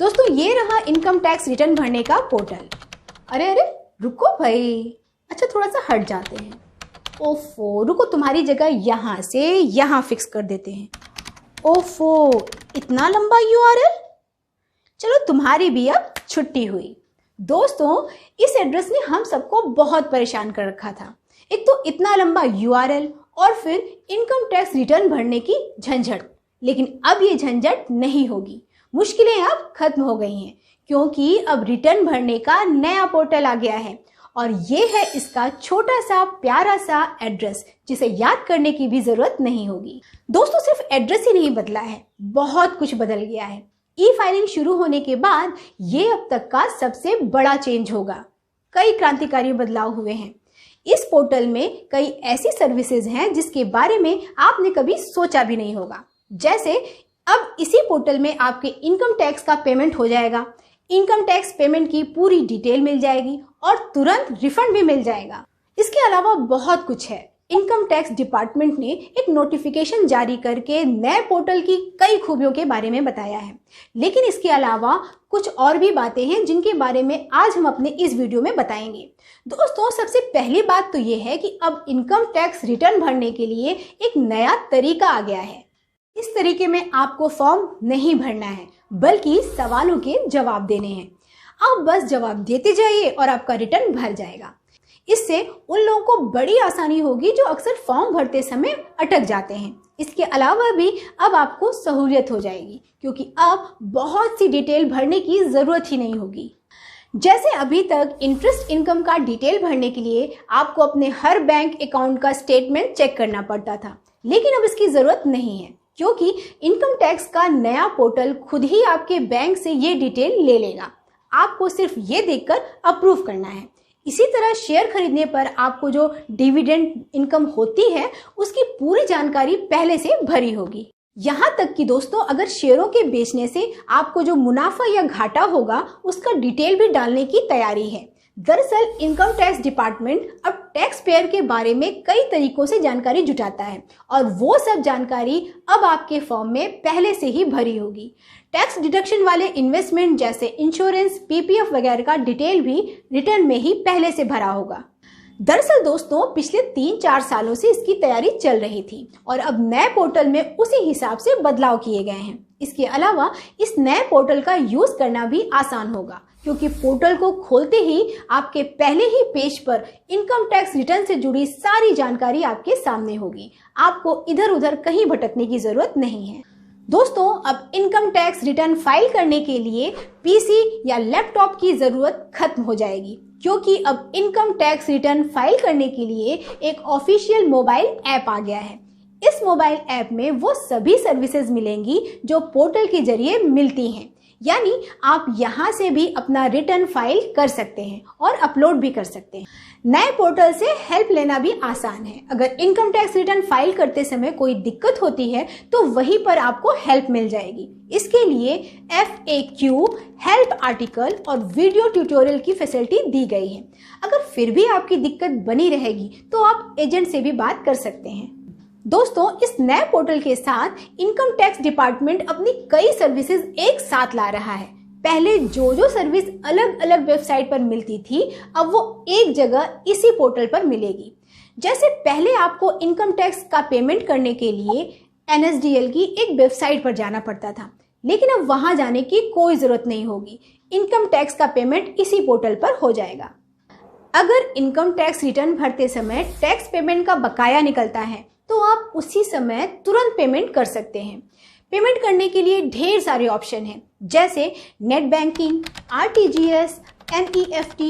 दोस्तों ये रहा इनकम टैक्स रिटर्न भरने का पोर्टल। अरे अरे रुको भाई, अच्छा थोड़ा सा हट जाते हैं। ओफो रुको, तुम्हारी जगह यहाँ से यहाँ फिक्स कर देते हैं। ओफो इतना लंबा यूआरएल, चलो तुम्हारी भी अब छुट्टी हुई। दोस्तों इस एड्रेस ने हम सबको बहुत परेशान कर रखा था। एक तो इतना लंबा यूआरएल और फिर इनकम टैक्स रिटर्न भरने की झंझट। लेकिन अब ये झंझट नहीं होगी, मुश्किलें अब खत्म हो गई हैं क्योंकि अब रिटर्न भरने का नया पोर्टल आ गया है और ये है इसका छोटा सा प्यारा सा एड्रेस जिसे याद करने की भी जरूरत नहीं होगी। दोस्तों सिर्फ एड्रेस ही नहीं बदला है, बहुत कुछ बदल गया है। ई फाइलिंग शुरू होने के बाद ये अब तक का सबसे बड़ा चेंज होगा। कई क्रांतिकारी बदलाव हुए हैं। इस पोर्टल में कई ऐसी सर्विसेज हैं जिसके बारे में आपने कभी सोचा भी नहीं होगा। जैसे अब इसी पोर्टल में आपके इनकम टैक्स का पेमेंट हो जाएगा, इनकम टैक्स पेमेंट की पूरी डिटेल मिल जाएगी और तुरंत रिफंड भी मिल जाएगा। इसके अलावा बहुत कुछ है। इनकम टैक्स डिपार्टमेंट ने एक नोटिफिकेशन जारी करके नए पोर्टल की कई खूबियों के बारे में बताया है। लेकिन इसके अलावा कुछ और भी बातें हैं जिनके बारे में आज हम अपने इस वीडियो में बताएंगे। दोस्तों सबसे पहली बात तो ये है कि अब इनकम टैक्स रिटर्न भरने के लिए एक नया तरीका आ गया है। इस तरीके में आपको फॉर्म नहीं भरना है बल्कि सवालों के जवाब देने हैं। आप बस जवाब देते जाइए और आपका रिटर्न भर जाएगा। इससे उन लोगों को बड़ी आसानी होगी जो अक्सर फॉर्म भरते समय अटक जाते हैं। इसके अलावा भी अब आपको सहूलियत हो जाएगी क्योंकि अब बहुत सी डिटेल भरने की जरूरत ही नहीं होगी। जैसे अभी तक इंटरेस्ट इनकम का डिटेल भरने के लिए आपको अपने हर बैंक अकाउंट का स्टेटमेंट चेक करना पड़ता था, लेकिन अब इसकी जरूरत नहीं है क्योंकि इनकम टैक्स का नया पोर्टल खुद ही आपके बैंक से ये डिटेल ले लेगा। आपको सिर्फ ये देखकर अप्रूव करना है। इसी तरह शेयर खरीदने पर आपको जो डिविडेंड इनकम होती है उसकी पूरी जानकारी पहले से भरी होगी। यहाँ तक कि दोस्तों अगर शेयरों के बेचने से आपको जो मुनाफा या घाटा होगा उसका डिटेल भी डालने की तैयारी है। दरअसल इनकम टैक्स डिपार्टमेंट अब टैक्स पेयर के बारे में कई तरीकों से जानकारी जुटाता है और वो सब जानकारी अब आपके फॉर्म में पहले से ही भरी होगी। टैक्स डिडक्शन वाले इन्वेस्टमेंट जैसे इंश्योरेंस, पीपीएफ वगैरह का डिटेल भी रिटर्न में ही पहले से भरा होगा। दरअसल दोस्तों पिछले 3-4 सालों से इसकी तैयारी चल रही थी और अब नए पोर्टल में उसी हिसाब से बदलाव किए गए हैं। इसके अलावा इस नए पोर्टल का यूज करना भी आसान होगा क्योंकि पोर्टल को खोलते ही आपके पहले ही पेज पर इनकम टैक्स रिटर्न से जुड़ी सारी जानकारी आपके सामने होगी। आपको इधर उधर कहीं भटकने की जरूरत नहीं है। दोस्तों अब इनकम टैक्स रिटर्न फाइल करने के लिए पीसी या लैपटॉप की जरूरत खत्म हो जाएगी क्योंकि अब इनकम टैक्स रिटर्न फाइल करने के लिए एक ऑफिशियल मोबाइल ऐप आ गया है। इस मोबाइल ऐप में वो सभी सर्विसेज मिलेंगी जो पोर्टल के जरिए मिलती हैं, यानी आप यहाँ से भी अपना रिटर्न फाइल कर सकते हैं और अपलोड भी कर सकते हैं। नए पोर्टल से हेल्प लेना भी आसान है। अगर इनकम टैक्स रिटर्न फाइल करते समय कोई दिक्कत होती है तो वहीं पर आपको हेल्प मिल जाएगी। इसके लिए FAQ, हेल्प आर्टिकल और वीडियो ट्यूटोरियल की फैसिलिटी दी गई है। अगर फिर भी आपकी दिक्कत बनी रहेगी तो आप एजेंट से भी बात कर सकते हैं। दोस्तों इस नए पोर्टल के साथ इनकम टैक्स डिपार्टमेंट अपनी कई सर्विसेज एक साथ ला रहा है। पहले जो सर्विस अलग अलग वेबसाइट पर मिलती थी अब वो एक जगह इसी पोर्टल पर मिलेगी। जैसे पहले आपको इनकम टैक्स का पेमेंट करने के लिए NSDL की एक वेबसाइट पर जाना पड़ता था, लेकिन अब वहां जाने की कोई जरूरत नहीं होगी। इनकम टैक्स का पेमेंट इसी पोर्टल पर हो जाएगा। अगर इनकम टैक्स रिटर्न भरते समय टैक्स पेमेंट का बकाया निकलता है तो आप उसी समय तुरंत पेमेंट कर सकते हैं। पेमेंट करने के लिए ढेर सारे ऑप्शन हैं जैसे net banking, RTGS, NEFT,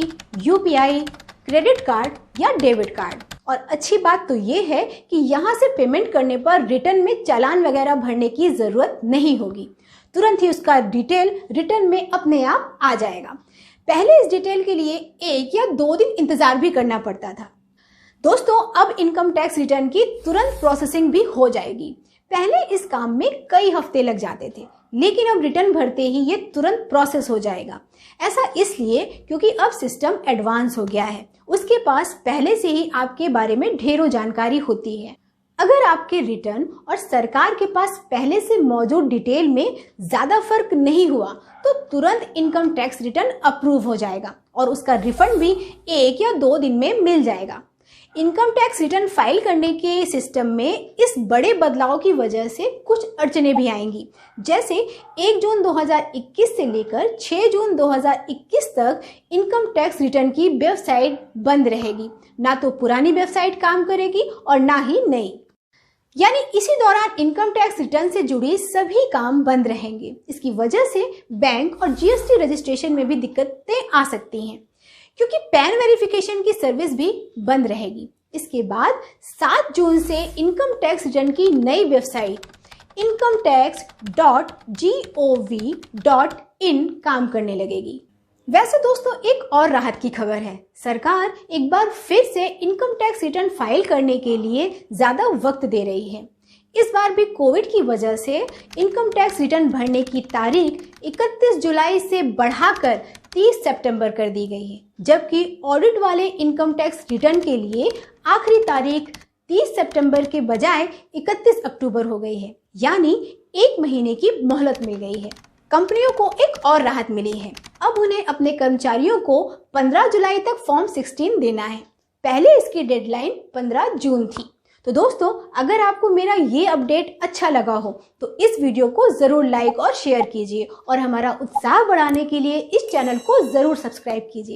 UPI, credit card या डेबिट कार्ड। और अच्छी बात तो ये है कि यहाँ से पेमेंट करने पर रिटर्न में चालान वगैरह भरने की जरूरत नहीं होगी। तुरंत ही उसका डिटेल रिटर्न में अपने आप आ जाएगा। पहले इस डिटेल के लिए 1 या 2 दिन इंतजार भी करना पड़ता था। दोस्तों अब इनकम टैक्स रिटर्न की तुरंत प्रोसेसिंग भी हो जाएगी। पहले इस काम में कई हफ्ते लग जाते थे, लेकिन अब रिटर्न भरते ही ये तुरंत प्रोसेस हो जाएगा। ऐसा इसलिए क्योंकि अब सिस्टम एडवांस हो गया है। उसके पास पहले से ही आपके बारे में ढेरों जानकारी होती है। अगर आपके रिटर्न और सरकार के पास पहले से मौजूद डिटेल में ज़्यादा फर्क नहीं हुआ तो तुरंत इनकम टैक्स रिटर्न अप्रूव हो जाएगा और उसका रिफंड भी 1 या 2 दिन में मिल जाएगा। इनकम टैक्स रिटर्न फाइल करने के सिस्टम में इस बड़े बदलाव की वजह से कुछ अड़चनें भी आएंगी, जैसे 1 जून 2021 से लेकर 6 जून 2021 तक इनकम टैक्स रिटर्न की वेबसाइट बंद रहेगी। ना तो पुरानी वेबसाइट काम करेगी और ना ही नई, यानी इसी दौरान इनकम टैक्स रिटर्न से जुड़ी सभी काम बंद रहेंगे। इसकी वजह से बैंक और जीएसटी रजिस्ट्रेशन में भी दिक्कतें आ सकती हैं, क्योंकि पैन वेरिफिकेशन की सर्विस भी बंद रहेगी। इसके बाद 7 जून से इनकम टैक्स रिटर्न की नई वेबसाइट incometax.gov.in काम करने लगेगी। वैसे दोस्तों, एक और राहत की खबर है। सरकार एक बार फिर से इनकम टैक्स रिटर्न फाइल करने के लिए ज्यादा वक्त दे रही है। इस बार भी कोविड की वजह से इनकम टैक्स रिटर्न भरने की तारीख 31 जुलाई से बढ़ाकर 30 सितंबर कर दी गई है, जबकि ऑडिट वाले इनकम टैक्स रिटर्न के लिए आखिरी तारीख 30 सितंबर के बजाय 31 अक्टूबर हो गई है, यानी 1 महीने की मोहलत मिल गई है। कंपनियों को एक और राहत मिली है। अब उन्हें अपने कर्मचारियों को 15 जुलाई तक फॉर्म 16 देना है। पहले इसकी डेडलाइन 15 जून थी। तो दोस्तों, अगर आपको मेरा ये अपडेट अच्छा लगा हो तो इस वीडियो को ज़रूर लाइक और शेयर कीजिए और हमारा उत्साह बढ़ाने के लिए इस चैनल को ज़रूर सब्सक्राइब कीजिए।